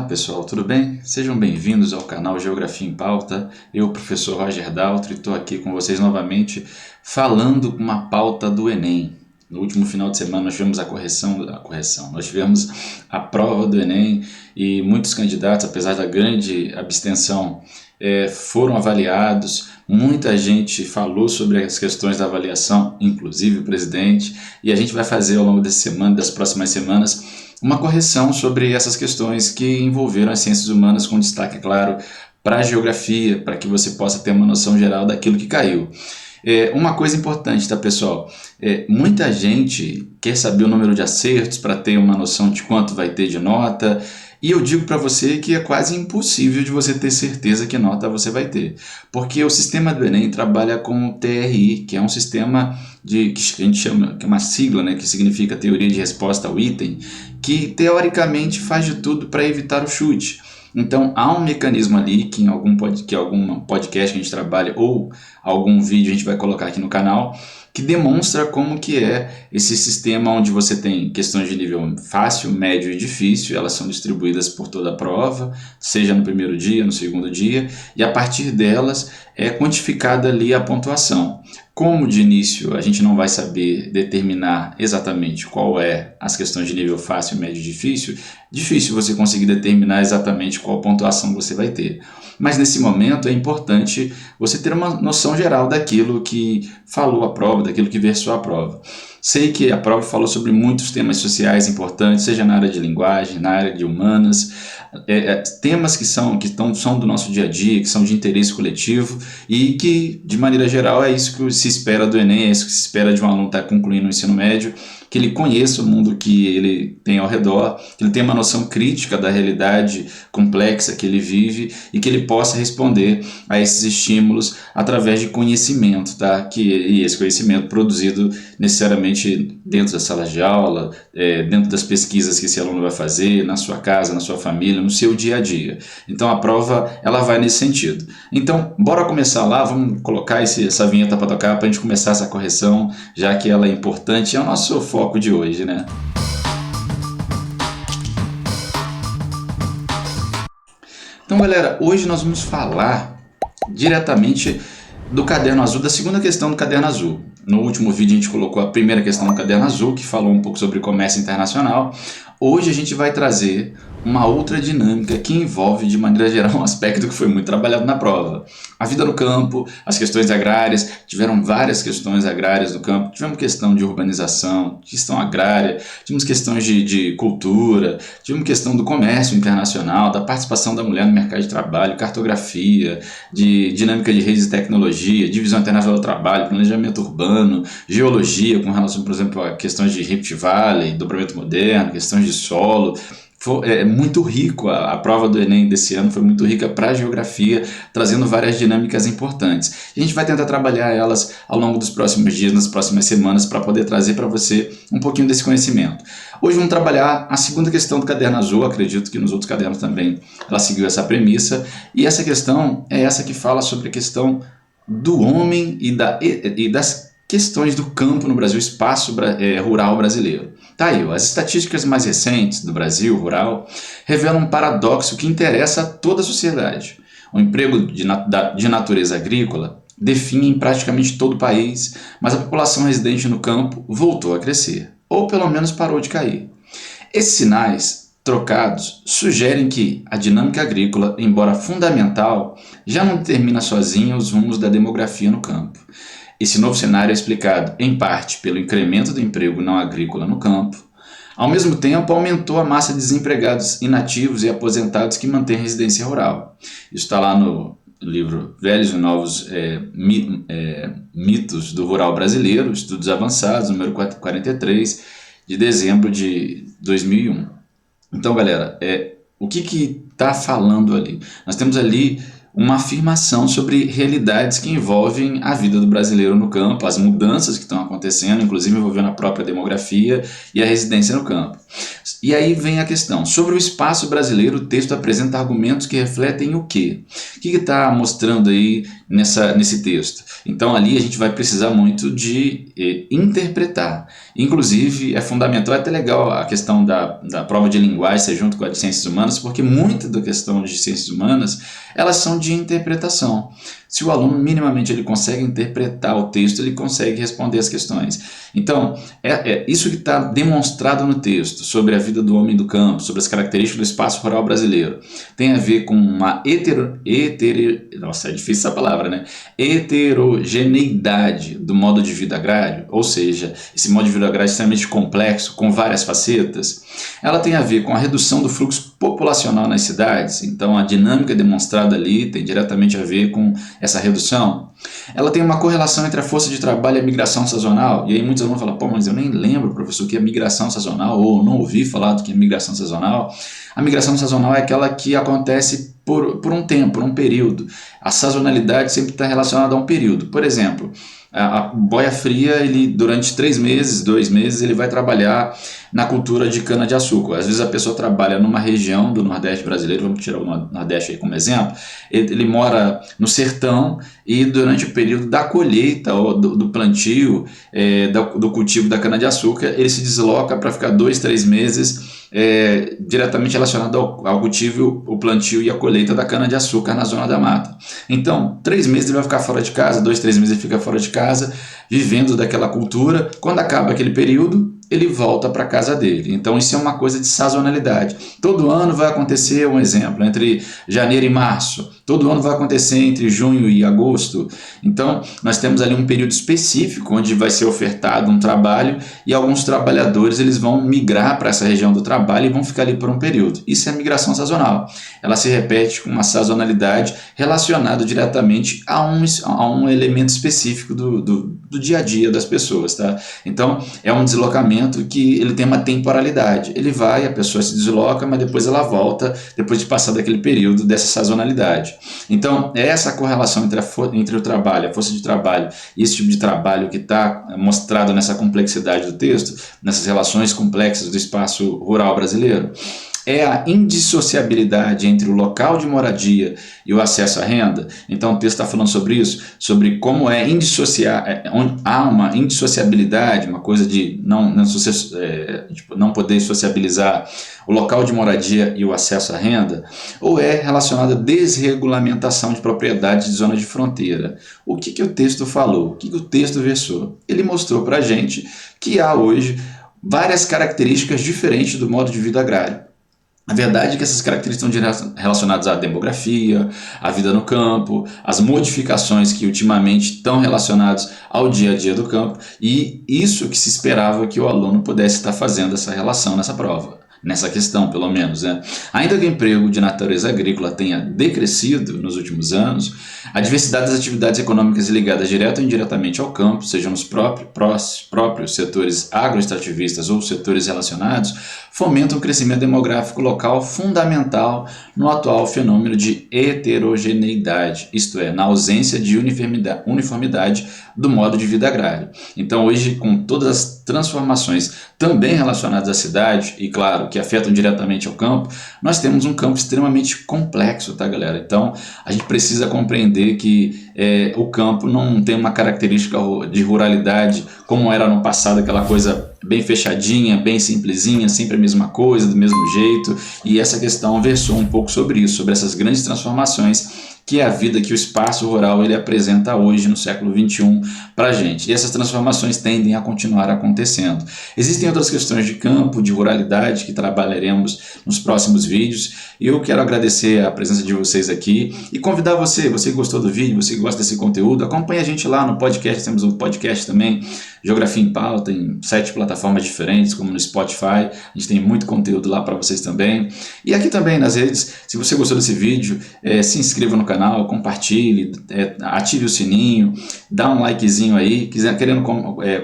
pessoal, tudo bem? Sejam bem-vindos ao canal Geografia em Pauta. Eu, professor Roger Daltri, estou aqui com vocês novamente falando uma pauta do Enem. No último final de semana nós tivemos nós tivemos a prova do Enem e muitos candidatos, apesar da grande abstenção, foram avaliados. Muita gente falou sobre as questões da avaliação, inclusive o presidente, e a gente vai fazer ao longo dessa semana, das próximas semanas, uma correção sobre essas questões que envolveram as ciências humanas, com destaque, claro, para a geografia, para que você possa ter uma noção geral daquilo que caiu. Uma coisa importante, tá, pessoal? Muita gente quer saber o número de acertos para ter uma noção de quanto vai ter de nota, e eu digo para você que é quase impossível de você ter certeza que nota você vai ter, porque o sistema do Enem trabalha com o TRI, que é um sistema que a gente chama, que é uma sigla, né, que significa Teoria de Resposta ao Item, que teoricamente faz de tudo para evitar o chute. Então há um mecanismo ali que em algum podcast que a gente trabalha ou algum vídeo a gente vai colocar aqui no canal, que demonstra como que é esse sistema onde você tem questões de nível fácil, médio e difícil. Elas são distribuídas por toda a prova, seja no primeiro dia, no segundo dia, e a partir delas é quantificada ali a pontuação. Como de início a gente não vai saber determinar exatamente qual é as questões de nível fácil, médio e difícil você conseguir determinar exatamente qual pontuação você vai ter. Mas nesse momento é importante você ter uma noção geral daquilo que falou a prova, daquilo que versou a prova. Sei que a prova falou sobre muitos temas sociais importantes, seja na área de linguagem, na área de humanas, temas que são do nosso dia a dia, que são de interesse coletivo e que, de maneira geral, é isso que se espera do Enem, é isso que se espera de um aluno que está concluindo o ensino médio, que ele conheça o mundo que ele tem ao redor, que ele tenha uma noção crítica da realidade complexa que ele vive e que ele possa responder a esses estímulos através de conhecimento, tá? E esse conhecimento produzido necessariamente dentro da sala de aula, dentro das pesquisas que esse aluno vai fazer, na sua casa, na sua família, no seu dia a dia. Então a prova ela vai nesse sentido. Então bora começar lá, vamos colocar essa vinheta para tocar para a gente começar essa correção, já que ela é importante, é o nosso foco de hoje, né? Então, galera, hoje nós vamos falar diretamente do caderno azul, da segunda questão do caderno azul. No último vídeo a gente colocou a primeira questão do caderno azul, que falou um pouco sobre comércio internacional. Hoje a gente vai trazer uma outra dinâmica que envolve, de maneira geral, um aspecto que foi muito trabalhado na prova. A vida no campo, as questões agrárias, tiveram várias questões agrárias no campo, tivemos questão de urbanização, questão agrária, tivemos questões de cultura, tivemos questão do comércio internacional, da participação da mulher no mercado de trabalho, cartografia, de dinâmica de redes de tecnologia, divisão internacional do trabalho, planejamento urbano, geologia, com relação, por exemplo, a questões de Rift Valley, dobramento moderno, questões de solo. Foi muito rico, a prova do Enem desse ano foi muito rica para a geografia, trazendo várias dinâmicas importantes. E a gente vai tentar trabalhar elas ao longo dos próximos dias, nas próximas semanas, para poder trazer para você um pouquinho desse conhecimento. Hoje vamos trabalhar a segunda questão do caderno azul, acredito que nos outros cadernos também ela seguiu essa premissa, e essa questão é essa que fala sobre a questão do homem e das questões do campo no Brasil, espaço rural brasileiro. Tá aí, as estatísticas mais recentes do Brasil rural revelam um paradoxo que interessa a toda a sociedade. O emprego de natureza agrícola define em praticamente todo o país, mas a população residente no campo voltou a crescer, ou pelo menos parou de cair. Esses sinais trocados sugerem que a dinâmica agrícola, embora fundamental, já não determina sozinha os rumos da demografia no campo. Esse novo cenário é explicado, em parte, pelo incremento do emprego não agrícola no campo. Ao mesmo tempo, aumentou a massa de desempregados inativos e aposentados que mantêm residência rural. Isso está lá no livro Velhos e Novos Mitos do Rural Brasileiro, Estudos Avançados, número 43, de dezembro de 2001. Então, galera, o que está falando ali? Nós temos ali uma afirmação sobre realidades que envolvem a vida do brasileiro no campo, as mudanças que estão acontecendo, inclusive envolvendo a própria demografia e a residência no campo. E aí vem a questão, sobre o espaço brasileiro, o texto apresenta argumentos que refletem o quê? O que está mostrando aí nesse texto? Então ali a gente vai precisar muito de interpretar. Inclusive é fundamental, é até legal a questão da prova de linguagem ser junto com a de ciências humanas, porque muita da questão de ciências humanas, elas são de interpretação. Se o aluno minimamente ele consegue interpretar o texto, ele consegue responder as questões. Então, isso que está demonstrado no texto sobre a vida do homem do campo, sobre as características do espaço rural brasileiro, tem a ver com uma nossa, é difícil essa palavra, né? Heterogeneidade do modo de vida agrário, ou seja, esse modo de vida agrário é extremamente complexo, com várias facetas. Ela tem a ver com a redução do fluxo populacional nas cidades, então a dinâmica demonstrada ali tem diretamente a ver com essa redução. Ela tem uma correlação entre a força de trabalho e a migração sazonal, e aí muitos alunos falam, pô, mas eu nem lembro, professor, o que é migração sazonal, ou não ouvi falar do que é migração sazonal. A migração sazonal é aquela que acontece por um tempo, por um período. A sazonalidade sempre está relacionada a um período. Por exemplo, a boia fria, ele durante 3 meses, 2 meses, ele vai trabalhar na cultura de cana-de-açúcar. Às vezes a pessoa trabalha numa região do Nordeste brasileiro, vamos tirar o Nordeste aí como exemplo, ele mora no sertão e durante o período da colheita ou do plantio, do cultivo da cana-de-açúcar, ele se desloca para ficar 2, 3 meses diretamente relacionado ao cultivo, o plantio e a colheita da cana-de-açúcar na zona da mata. Então, 3 meses ele vai ficar fora de casa, 2, 3 meses ele fica fora de casa, vivendo daquela cultura. Quando acaba aquele período, ele volta para a casa dele. Então isso é uma coisa de sazonalidade. Todo ano vai acontecer, um exemplo, entre janeiro e março. Todo ano vai acontecer entre junho e agosto. Então nós temos ali um período específico onde vai ser ofertado um trabalho e alguns trabalhadores eles vão migrar para essa região do trabalho e vão ficar ali por um período. Isso é migração sazonal. Ela se repete com uma sazonalidade relacionada diretamente a um elemento específico do dia a dia das pessoas, tá? Então é um deslocamento que ele tem uma temporalidade. Ele vai, a pessoa se desloca, mas depois ela volta, depois de passar daquele período dessa sazonalidade. Então, é essa correlação entre o trabalho, a força de trabalho e esse tipo de trabalho que está mostrado nessa complexidade do texto, nessas relações complexas do espaço rural brasileiro. É a indissociabilidade entre o local de moradia e o acesso à renda. Então o texto está falando sobre isso, sobre como há uma indissociabilidade, uma coisa de não poder sociabilizar o local de moradia e o acesso à renda, ou é relacionado à desregulamentação de propriedade de zona de fronteira. O que o texto falou? O que o texto versou? Ele mostrou para a gente que há hoje várias características diferentes do modo de vida agrário. A verdade é que essas características estão relacionadas à demografia, à vida no campo, às modificações que ultimamente estão relacionadas ao dia a dia do campo, e isso que se esperava que o aluno pudesse estar fazendo essa relação nessa prova. Nessa questão, pelo menos, né? Ainda que o emprego de natureza agrícola tenha decrescido nos últimos anos, a diversidade das atividades econômicas ligadas direta ou indiretamente ao campo, sejam nos próprios setores agroextrativistas ou setores relacionados, fomenta um crescimento demográfico local fundamental no atual fenômeno de heterogeneidade, isto é, na ausência de uniformidade do modo de vida agrário. Então, hoje, com todas as transformações também relacionadas à cidade, e claro, que afetam diretamente ao campo, nós temos um campo extremamente complexo, tá, galera? Então, a gente precisa compreender que o campo não tem uma característica de ruralidade como era no passado, aquela coisa bem fechadinha, bem simplesinha, sempre a mesma coisa, do mesmo jeito, e essa questão versou um pouco sobre isso, sobre essas grandes transformações que é a vida que o espaço rural ele apresenta hoje no século XXI para a gente. E essas transformações tendem a continuar acontecendo. Existem outras questões de campo, de ruralidade, que trabalharemos nos próximos vídeos. E eu quero agradecer a presença de vocês aqui e convidar você que gostou do vídeo, você que gosta desse conteúdo, acompanhe a gente lá no podcast, temos um podcast também, Geografia em Pauta, em 7 plataformas diferentes, como no Spotify, a gente tem muito conteúdo lá para vocês também. E aqui também nas redes, se você gostou desse vídeo, se inscreva no canal, compartilhe, ative o sininho, dá um likezinho aí, querendo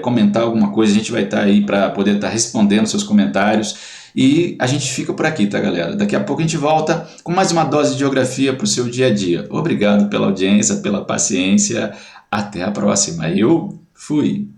comentar alguma coisa, a gente vai estar aí para poder estar respondendo seus comentários. E a gente fica por aqui, tá, galera? Daqui a pouco a gente volta com mais uma dose de geografia para o seu dia a dia. Obrigado pela audiência, pela paciência. Até a próxima. Eu fui.